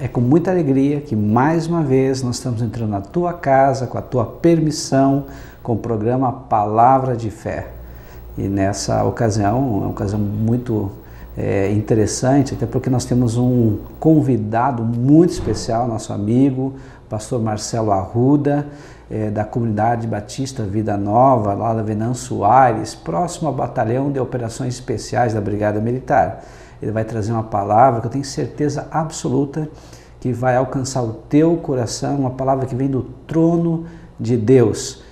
É com muita alegria que mais uma vez nós estamos entrando na tua casa, com a tua permissão, com o programa Palavra de Fé. E nessa ocasião, é uma ocasião muito interessante, até porque nós temos um convidado muito especial, nosso amigo, pastor Marcelo Arruda, da Comunidade Batista Vida Nova, lá da Venâncio Aires, próximo ao Batalhão de Operações Especiais da Brigada Militar. Ele vai trazer uma palavra que eu tenho certeza absoluta que vai alcançar o teu coração, uma palavra que vem do trono de Deus.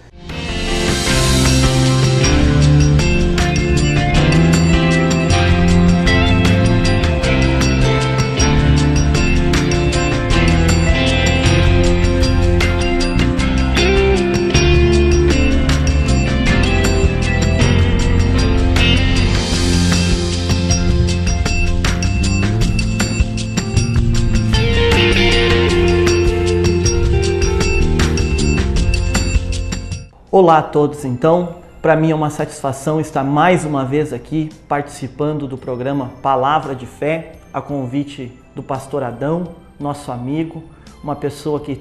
Olá a todos, então, para mim é uma satisfação estar mais uma vez aqui participando do programa Palavra de Fé, a convite do pastor Adão, nosso amigo, uma pessoa que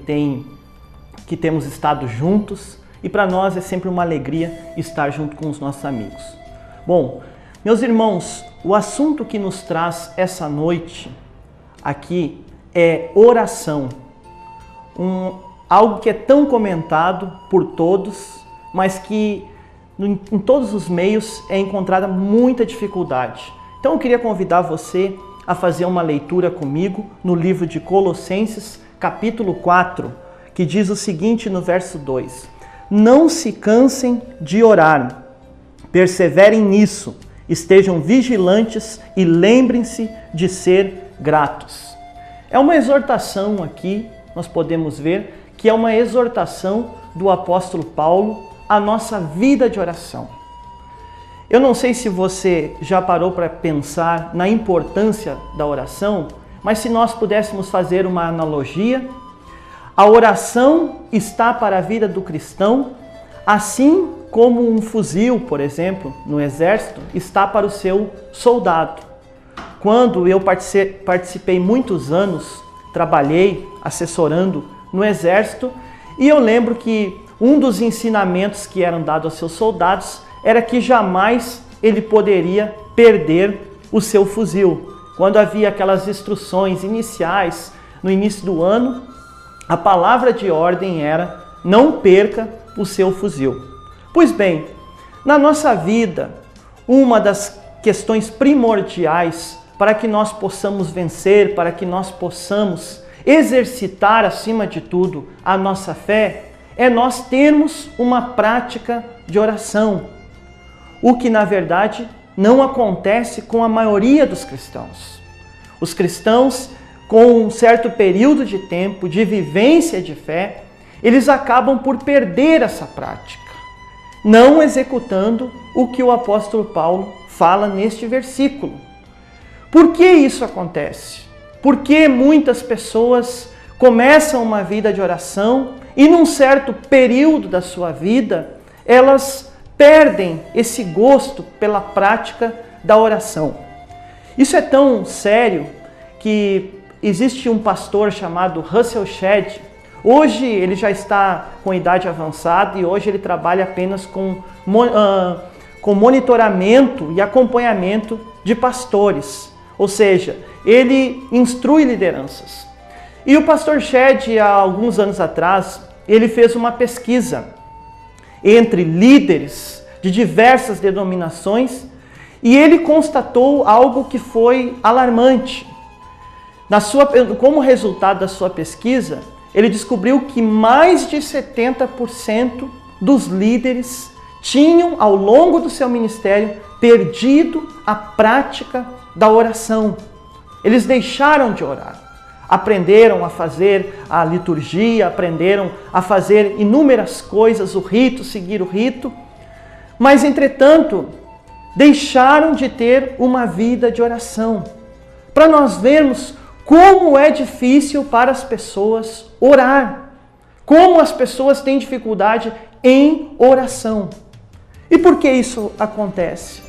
temos estado juntos e para nós é sempre uma alegria estar junto com os nossos amigos. Bom, meus irmãos, o assunto que nos traz essa noite aqui é oração, algo que é tão comentado por todos, mas que em todos os meios é encontrada muita dificuldade. Então eu queria convidar você a fazer uma leitura comigo no livro de Colossenses, capítulo 4, que diz o seguinte no verso 2: Não se cansem de orar, perseverem nisso, estejam vigilantes e lembrem-se de ser gratos. É uma exortação aqui, nós podemos ver que é uma exortação do apóstolo Paulo à nossa vida de oração. Eu não sei se você já parou para pensar na importância da oração, mas se nós pudéssemos fazer uma analogia, a oração está para a vida do cristão, assim como um fuzil, por exemplo, no exército, está para o seu soldado. Quando eu participei muitos anos, trabalhei assessorando no exército, e eu lembro que um dos ensinamentos que eram dados aos seus soldados era que jamais ele poderia perder o seu fuzil. Quando havia aquelas instruções iniciais, no início do ano, a palavra de ordem era: não perca o seu fuzil. Pois bem, na nossa vida, uma das questões primordiais para que nós possamos vencer, para que nós possamos exercitar, acima de tudo, a nossa fé, é nós termos uma prática de oração, o que na verdade não acontece com a maioria dos cristãos. Os cristãos, com um certo período de tempo de vivência de fé, eles acabam por perder essa prática, não executando o que o apóstolo Paulo fala neste versículo. Por que isso acontece? Porque muitas pessoas começam uma vida de oração e num certo período da sua vida, elas perdem esse gosto pela prática da oração. Isso é tão sério que existe um pastor chamado Russell Shedd. Hoje ele já está com idade avançada e hoje ele trabalha apenas com monitoramento e acompanhamento de pastores. Ou seja, ele instrui lideranças. E o pastor Shedd, há alguns anos atrás, ele fez uma pesquisa entre líderes de diversas denominações e ele constatou algo que foi alarmante. Como resultado da sua pesquisa, ele descobriu que mais de 70% dos líderes tinham, ao longo do seu ministério, perdido a prática da oração. Eles deixaram de orar. Aprenderam a fazer a liturgia, aprenderam a fazer inúmeras coisas, o rito, seguir o rito, mas, entretanto, deixaram de ter uma vida de oração. Para nós vermos como é difícil para as pessoas orar, como as pessoas têm dificuldade em oração. E por que isso acontece?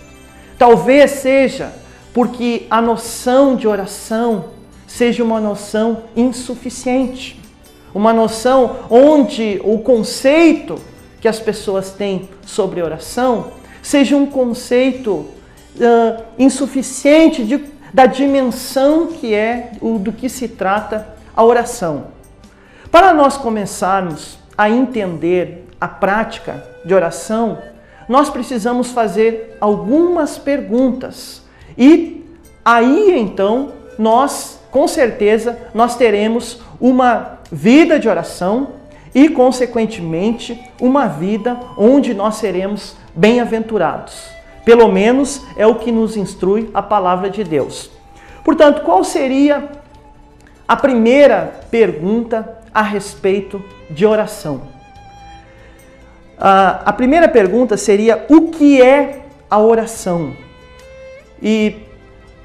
Talvez seja porque a noção de oração seja uma noção insuficiente. Uma noção onde o conceito que as pessoas têm sobre oração seja um conceito insuficiente da dimensão que é do que se trata a oração. Para nós começarmos a entender a prática de oração, nós precisamos fazer algumas perguntas. E aí então, com certeza, nós teremos uma vida de oração e, consequentemente, uma vida onde nós seremos bem-aventurados. Pelo menos é o que nos instrui a palavra de Deus. Portanto, qual seria a primeira pergunta a respeito de oração? A primeira pergunta seria: o que é a oração? E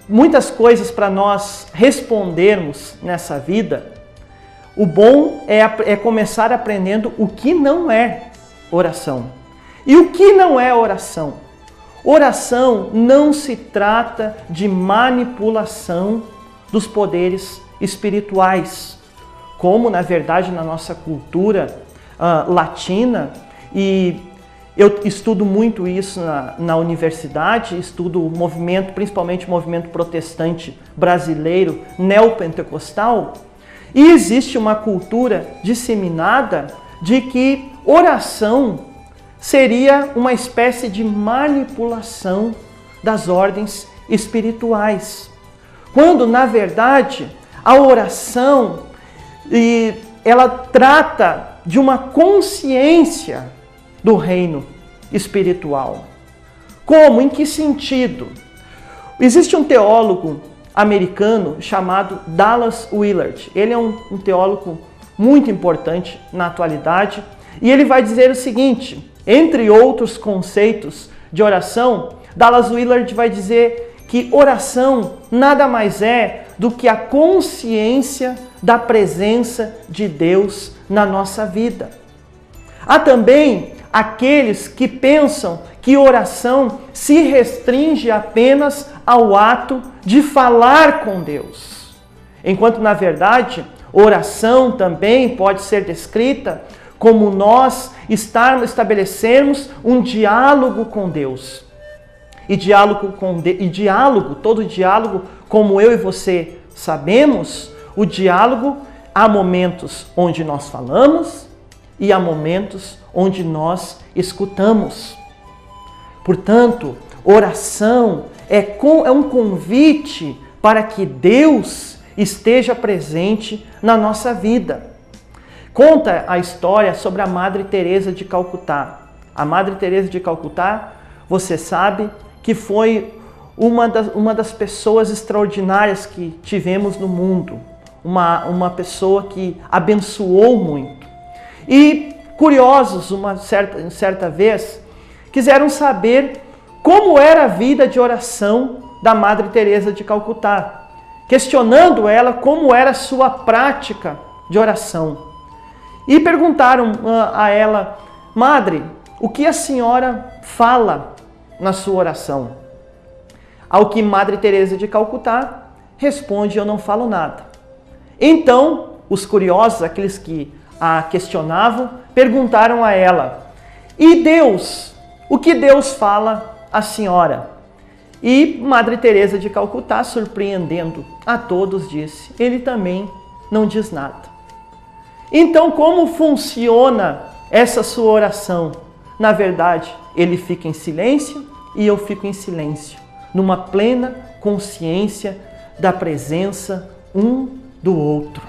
muitas coisas para nós respondermos nessa vida. O bom é começar aprendendo o que não é oração. E o que não é oração? Oração não se trata de manipulação dos poderes espirituais, como na verdade na nossa cultura latina, e eu estudo muito isso na universidade, estudo o movimento, principalmente o movimento protestante brasileiro, neopentecostal, e existe uma cultura disseminada de que oração seria uma espécie de manipulação das ordens espirituais. Quando, na verdade, a oração ela trata de uma consciência do reino espiritual. Como? Em que sentido? Existe um teólogo americano chamado Dallas Willard. Ele é um teólogo muito importante na atualidade e ele vai dizer o seguinte: entre outros conceitos de oração, Dallas Willard vai dizer que oração nada mais é do que a consciência da presença de Deus na nossa vida. Há também aqueles que pensam que oração se restringe apenas ao ato de falar com Deus, enquanto na verdade oração também pode ser descrita como nós estabelecermos um diálogo com Deus. Todo diálogo, como eu e você sabemos, o diálogo, há momentos onde nós falamos e há momentos onde nós escutamos. Portanto, oração é um convite para que Deus esteja presente na nossa vida. Conta a história sobre a Madre Teresa de Calcutá. A Madre Teresa de Calcutá, você sabe que foi uma das pessoas extraordinárias que tivemos no mundo. Uma pessoa que abençoou muito. E curiosos, certa vez, quiseram saber como era a vida de oração da Madre Teresa de Calcutá, questionando ela como era a sua prática de oração. E perguntaram a ela: Madre, o que a senhora fala na sua oração? Ao que Madre Teresa de Calcutá responde: eu não falo nada. Então, os curiosos, aqueles que a questionavam, perguntaram a ela: e Deus? O que Deus fala à senhora? E Madre Teresa de Calcutá, surpreendendo a todos, disse: ele também não diz nada. Então, como funciona essa sua oração? Na verdade, ele fica em silêncio e eu fico em silêncio, numa plena consciência da presença um do outro.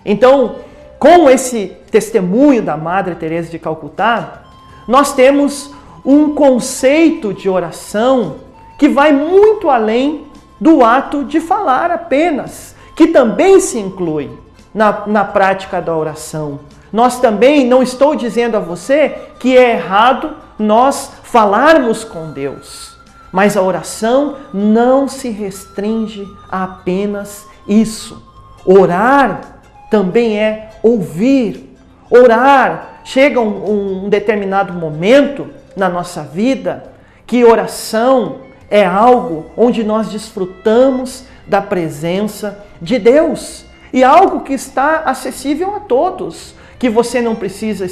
Então, com esse testemunho da Madre Teresa de Calcutá, nós temos um conceito de oração que vai muito além do ato de falar apenas, que também se inclui na prática da oração. Nós também, não estou dizendo a você que é errado nós falarmos com Deus, mas a oração não se restringe a apenas isso. Orar também é ouvir. Orar, chega um determinado momento na nossa vida que oração é algo onde nós desfrutamos da presença de Deus e algo que está acessível a todos, que você não precisa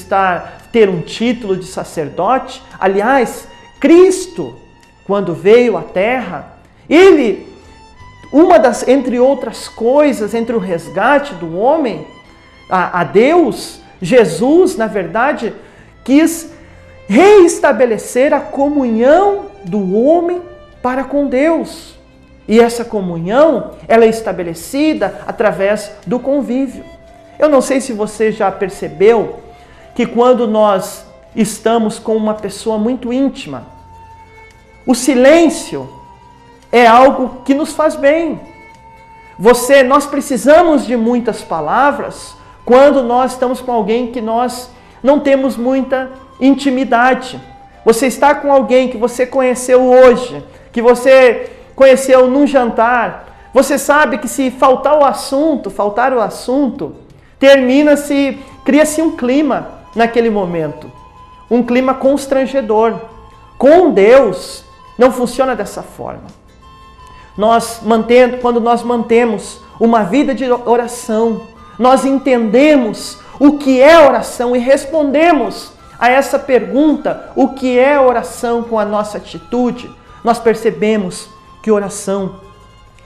ter um título de sacerdote. Aliás, Cristo, quando veio à Terra, Ele, entre outras coisas, entre o resgate do homem a Deus, Jesus, na verdade, quis reestabelecer a comunhão do homem para com Deus. E essa comunhão, ela é estabelecida através do convívio. Eu não sei se você já percebeu que quando nós estamos com uma pessoa muito íntima, o silêncio é algo que nos faz bem. Nós precisamos de muitas palavras quando nós estamos com alguém que nós não temos muita intimidade. Você está com alguém que você conheceu hoje, que você conheceu num jantar. Você sabe que se faltar o assunto, cria-se um clima naquele momento. Um clima constrangedor. Com Deus não funciona dessa forma. Quando nós mantemos uma vida de oração, nós entendemos o que é oração e respondemos a essa pergunta, o que é oração, com a nossa atitude, nós percebemos que oração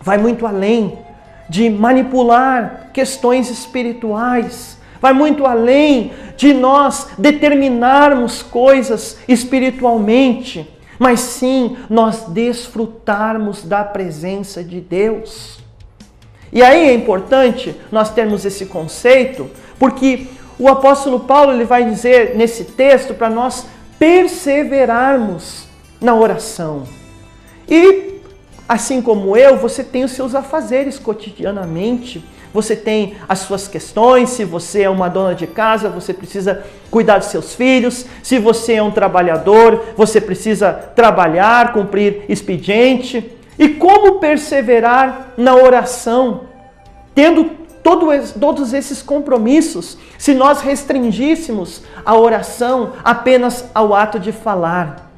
vai muito além de manipular questões espirituais, vai muito além de nós determinarmos coisas espiritualmente, mas sim nós desfrutarmos da presença de Deus. E aí é importante nós termos esse conceito, porque o apóstolo Paulo ele vai dizer nesse texto para nós perseverarmos na oração. E assim como eu, você tem os seus afazeres cotidianamente, você tem as suas questões. Se você é uma dona de casa, você precisa cuidar dos seus filhos. Se você é um trabalhador, você precisa trabalhar, cumprir expediente. E como perseverar na oração, tendo todos esses compromissos, se nós restringíssemos a oração apenas ao ato de falar?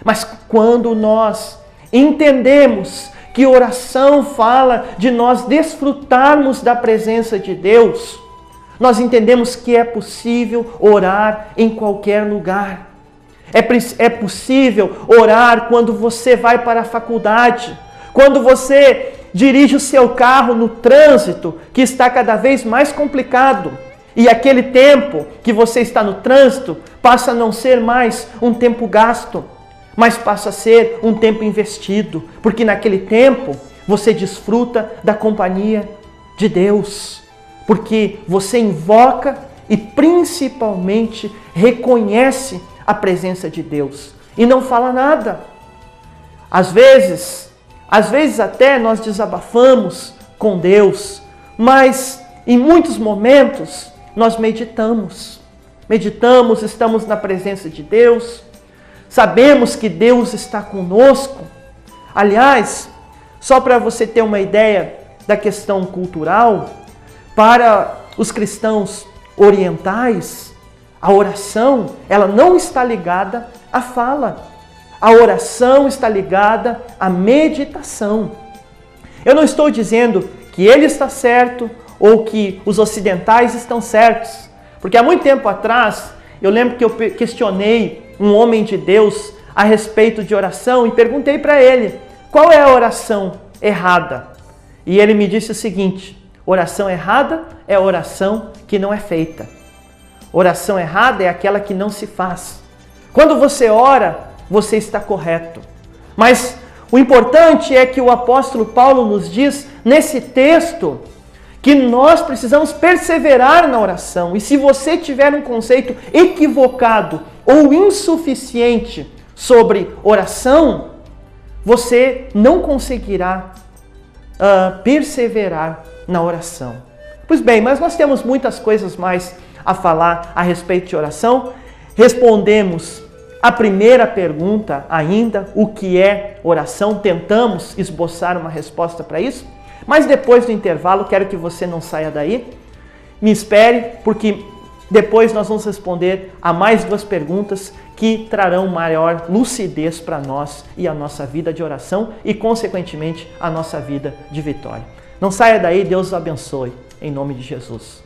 Mas quando nós entendemos que oração fala de nós desfrutarmos da presença de Deus, nós entendemos que é possível orar em qualquer lugar. É possível orar quando você vai para a faculdade, quando você dirige o seu carro no trânsito, que está cada vez mais complicado. E aquele tempo que você está no trânsito passa a não ser mais um tempo gasto, mas passa a ser um tempo investido, porque naquele tempo você desfruta da companhia de Deus, porque você invoca e principalmente reconhece a presença de Deus e não fala nada. Às vezes até nós desabafamos com Deus, mas em muitos momentos nós meditamos, estamos na presença de Deus, sabemos que Deus está conosco. Aliás, só para você ter uma ideia da questão cultural, para os cristãos orientais, a oração, ela não está ligada à fala. A oração está ligada à meditação. Eu não estou dizendo que ele está certo ou que os ocidentais estão certos, porque há muito tempo atrás, eu lembro que eu questionei um homem de Deus a respeito de oração e perguntei para ele, qual é a oração errada? E ele me disse o seguinte: oração errada é a oração que não é feita. Oração errada é aquela que não se faz. Quando você ora, você está correto. Mas o importante é que o apóstolo Paulo nos diz nesse texto que nós precisamos perseverar na oração. E se você tiver um conceito equivocado ou insuficiente sobre oração, você não conseguirá perseverar na oração. Pois bem, mas nós temos muitas coisas mais a falar a respeito de oração. Respondemos a primeira pergunta ainda, o que é oração? Tentamos esboçar uma resposta para isso, mas depois do intervalo, quero que você não saia daí, me espere, porque depois nós vamos responder a mais duas perguntas que trarão maior lucidez para nós e a nossa vida de oração e, consequentemente, a nossa vida de vitória. Não saia daí, Deus os abençoe, em nome de Jesus.